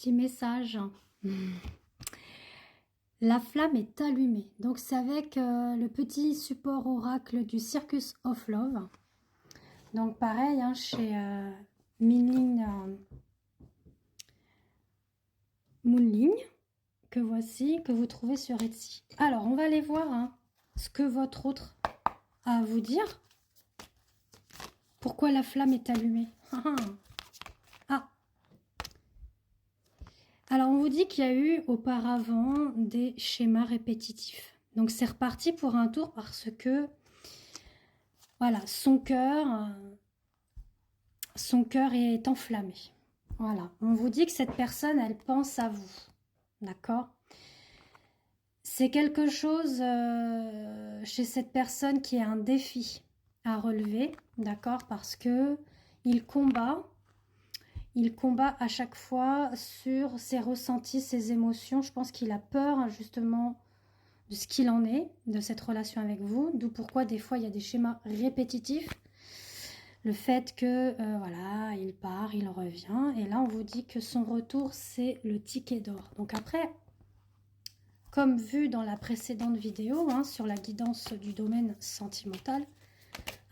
petit message. La flamme est allumée. Donc c'est avec le petit support oracle du Circus of Love. Donc pareil, hein, chez Minling Moonling, que voici, que vous trouvez sur Etsy. Alors on va aller voir hein, ce que votre autre a à vous dire. Pourquoi la flamme est allumée? Ah. Alors, on vous dit qu'il y a eu auparavant des schémas répétitifs. Donc, c'est reparti pour un tour parce que, voilà, son cœur est enflammé. Voilà, on vous dit que cette personne, elle pense à vous. D'accord? C'est quelque chose chez cette personne qui est un défi à relever. D'accord? Parce que il combat à chaque fois sur ses ressentis, ses émotions. Je pense qu'il a peur justement de ce qu'il en est, de cette relation avec vous. D'où pourquoi des fois il y a des schémas répétitifs. Le fait que, voilà, il part, il revient. Et là, on vous dit que son retour, c'est le ticket d'or. Donc après, comme vu dans la précédente vidéo, hein, sur la guidance du domaine sentimental,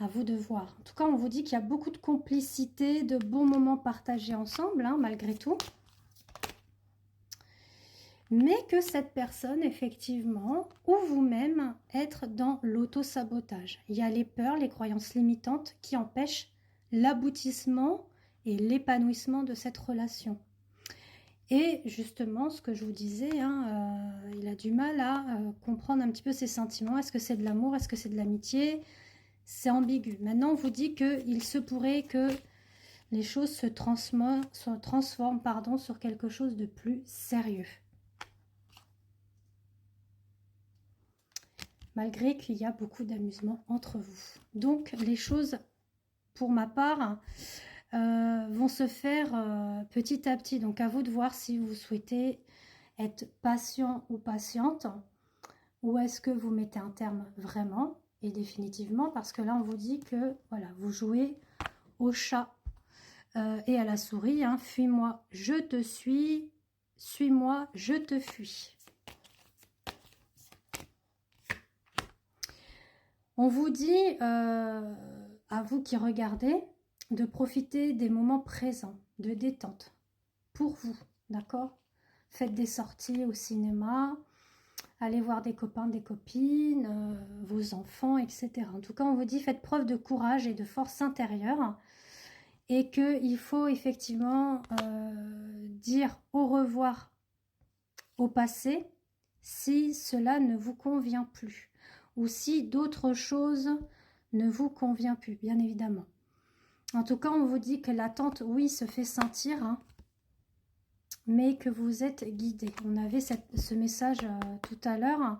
à vous de voir. En tout cas, on vous dit qu'il y a beaucoup de complicité, de bons moments partagés ensemble, hein, malgré tout. Mais que cette personne, effectivement, ou vous-même, être dans l'auto-sabotage. Il y a les peurs, les croyances limitantes qui empêchent l'aboutissement et l'épanouissement de cette relation. Et justement, ce que je vous disais, hein, il a du mal à comprendre un petit peu ses sentiments. Est-ce que c'est de l'amour? Est-ce que c'est de l'amitié? C'est ambigu. Maintenant, on vous dit qu'il se pourrait que les choses se transforment sur quelque chose de plus sérieux. Malgré qu'il y a beaucoup d'amusement entre vous. Donc, les choses, pour ma part, vont se faire petit à petit. Donc, à vous de voir si vous souhaitez être patient ou patiente, ou est-ce que vous mettez un terme vraiment et définitivement, parce que là, on vous dit que, voilà, vous jouez au chat et à la souris, hein, fuis-moi, je te suis, suis-moi, je te fuis. On vous dit, à vous qui regardez, de profiter des moments présents, de détente, pour vous, d'accord? Faites des sorties au cinéma, allez voir des copains, des copines, vos enfants, etc. En tout cas, on vous dit, faites preuve de courage et de force intérieure, et qu'il faut effectivement dire au revoir au passé si cela ne vous convient plus ou si d'autres choses ne vous convient plus, bien évidemment. En tout cas, on vous dit que l'attente, oui, se fait sentir, hein, mais que vous êtes guidé. On avait ce message tout à l'heure hein,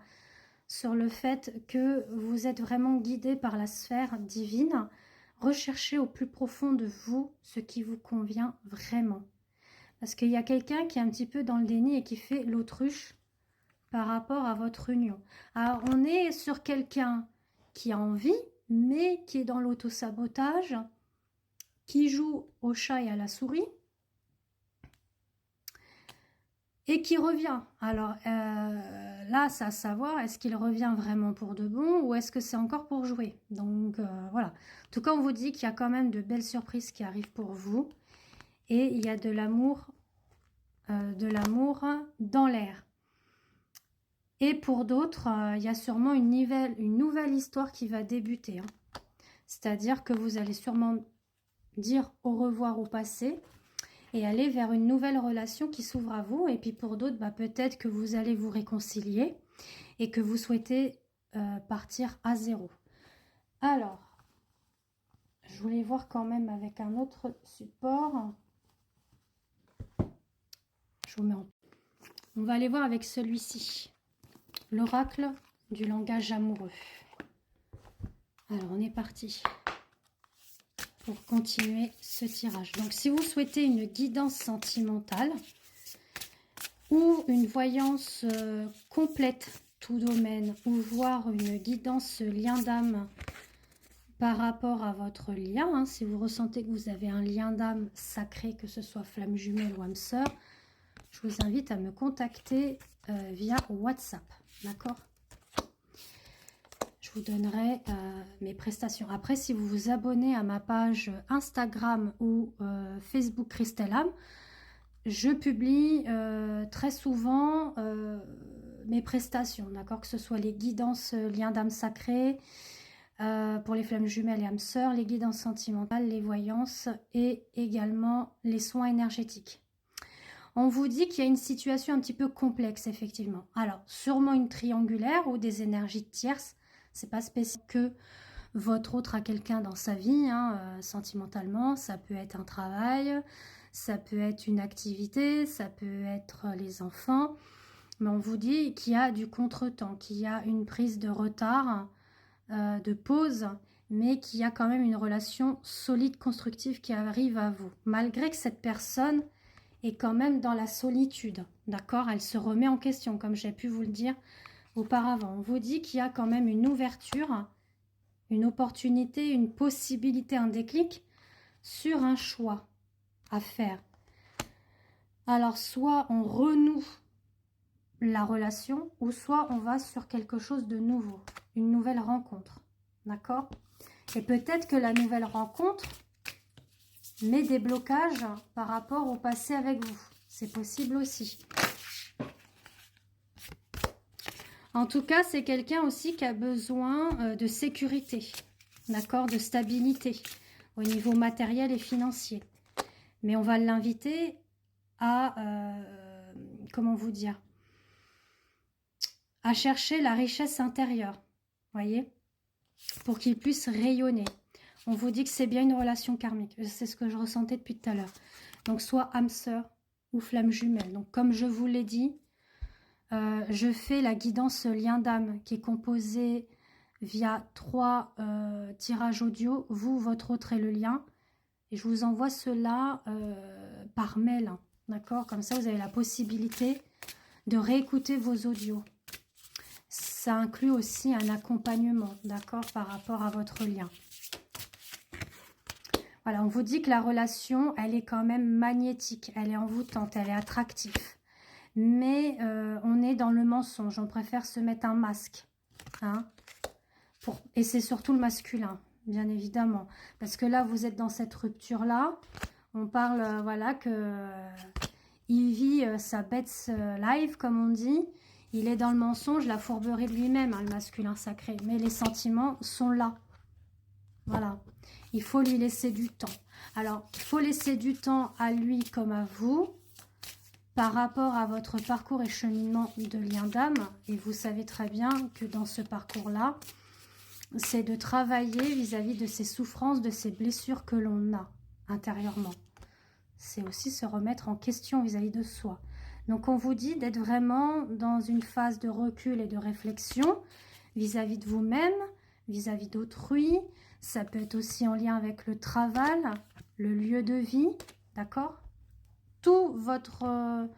sur le fait que vous êtes vraiment guidé par la sphère divine. Recherchez au plus profond de vous ce qui vous convient vraiment. Parce qu'il y a quelqu'un qui est un petit peu dans le déni et qui fait l'autruche par rapport à votre union. Alors, on est sur quelqu'un qui a envie, mais qui est dans l'autosabotage, qui joue au chat et à la souris, et qui revient. Alors, là, c'est à savoir, est-ce qu'il revient vraiment pour de bon, ou est-ce que c'est encore pour jouer? Donc, voilà. En tout cas, on vous dit qu'il y a quand même de belles surprises qui arrivent pour vous, et il y a de l'amour dans l'air. Et pour d'autres, il y a sûrement une nouvelle histoire qui va débuter. Hein. C'est-à-dire que vous allez sûrement dire au revoir au passé et aller vers une nouvelle relation qui s'ouvre à vous. Et puis pour d'autres, bah, peut-être que vous allez vous réconcilier et que vous souhaitez partir à zéro. Alors, je voulais voir quand même avec un autre support. Je vous mets en... On va aller voir avec celui-ci. L'oracle du langage amoureux. Alors, on est parti pour continuer ce tirage. Donc, si vous souhaitez une guidance sentimentale ou une voyance complète, tout domaine, ou voir une guidance lien d'âme par rapport à votre lien, hein, si vous ressentez que vous avez un lien d'âme sacré, que ce soit flamme jumelle ou âme sœur, je vous invite à me contacter via WhatsApp. D'accord? Je vous donnerai mes prestations. Après, si vous vous abonnez à ma page Instagram ou Facebook Christelle Am, je publie très souvent mes prestations, d'accord? Que ce soit les guidances liens d'âme sacrée, pour les flammes jumelles et âmes sœurs, les guidances sentimentales, les voyances et également les soins énergétiques. On vous dit qu'il y a une situation un petit peu complexe, effectivement. Alors, sûrement une triangulaire ou des énergies tierces. C'est pas spécifique que votre autre a quelqu'un dans sa vie, hein, sentimentalement. Ça peut être un travail, ça peut être une activité, ça peut être les enfants. Mais on vous dit qu'il y a du contretemps, qu'il y a une prise de retard, de pause, mais qu'il y a quand même une relation solide, constructive qui arrive à vous. Malgré que cette personne est quand même dans la solitude, d'accord? Elle se remet en question, comme j'ai pu vous le dire auparavant. On vous dit qu'il y a quand même une ouverture, une opportunité, une possibilité, un déclic sur un choix à faire. Alors, soit on renoue la relation, ou soit on va sur quelque chose de nouveau, une nouvelle rencontre, d'accord? Et peut-être que la nouvelle rencontre met des blocages par rapport au passé avec vous. C'est possible aussi. En tout cas, c'est quelqu'un aussi qui a besoin de sécurité, d'accord, de stabilité au niveau matériel et financier. Mais on va l'inviter à, comment vous dire, à chercher la richesse intérieure, voyez, pour qu'il puisse rayonner. On vous dit que c'est bien une relation karmique. C'est ce que je ressentais depuis tout à l'heure. Donc, soit âme sœur ou flamme jumelle. Donc, comme je vous l'ai dit, je fais la guidance lien d'âme qui est composée via 3 tirages audio. Vous, votre autre et le lien. Et je vous envoie cela par mail. D'accord? Comme ça, vous avez la possibilité de réécouter vos audios. Ça inclut aussi un accompagnement, d'accord, par rapport à votre lien. Voilà, on vous dit que la relation, elle est quand même magnétique, elle est envoûtante, elle est attractive. Mais on est dans le mensonge, on préfère se mettre un masque. Hein, et c'est surtout le masculin, bien évidemment. Parce que là, vous êtes dans cette rupture-là. On parle, voilà, que il vit sa bête live, comme on dit. Il est dans le mensonge, la fourberie de lui-même, hein, le masculin sacré. Mais les sentiments sont là. Voilà. Il faut lui laisser du temps. Alors, il faut laisser du temps à lui comme à vous par rapport à votre parcours et cheminement de lien d'âme. Et vous savez très bien que dans ce parcours-là, c'est de travailler vis-à-vis de ces souffrances, de ces blessures que l'on a intérieurement. C'est aussi se remettre en question vis-à-vis de soi. Donc, on vous dit d'être vraiment dans une phase de recul et de réflexion vis-à-vis de vous-même, vis-à-vis d'autrui. Ça peut être aussi en lien avec le travail, le lieu de vie, d'accord? Tout votre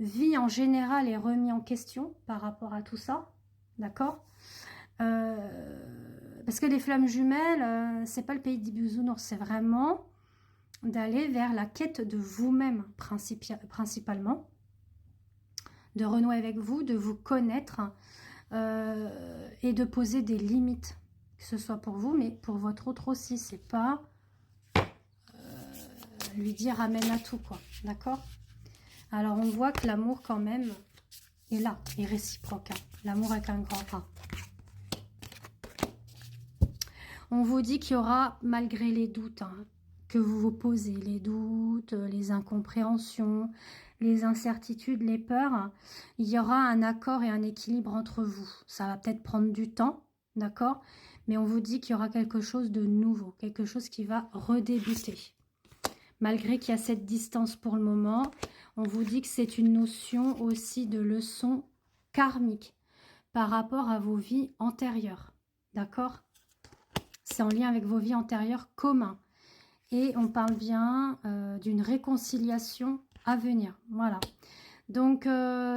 vie en général est remis en question par rapport à tout ça, d'accord? Parce que les flammes jumelles, c'est pas le pays des bisounours, c'est vraiment d'aller vers la quête de vous-même principalement, de renouer avec vous, de vous connaître et de poser des limites, que ce soit pour vous, mais pour votre autre aussi. C'est pas lui dire amène à tout, quoi, d'accord? Alors, on voit que l'amour, quand même, est là, est réciproque. Hein. L'amour avec un grand A. On vous dit qu'il y aura, malgré les doutes, hein, que vous vous posez, les doutes, les incompréhensions, les incertitudes, les peurs, il y aura un accord et un équilibre entre vous. Ça va peut-être prendre du temps, d'accord? Mais on vous dit qu'il y aura quelque chose de nouveau, quelque chose qui va redébuter. Malgré qu'il y a cette distance pour le moment, on vous dit que c'est une notion aussi de leçon karmique par rapport à vos vies antérieures, d'accord? C'est en lien avec vos vies antérieures communs. Et on parle bien d'une réconciliation à venir. Voilà. Donc,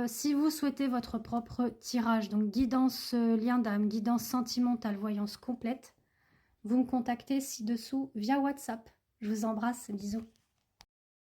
si vous souhaitez votre propre tirage, donc guidance lien d'âme, guidance sentimentale, voyance complète, vous me contactez ci-dessous via WhatsApp. Je vous embrasse, bisous.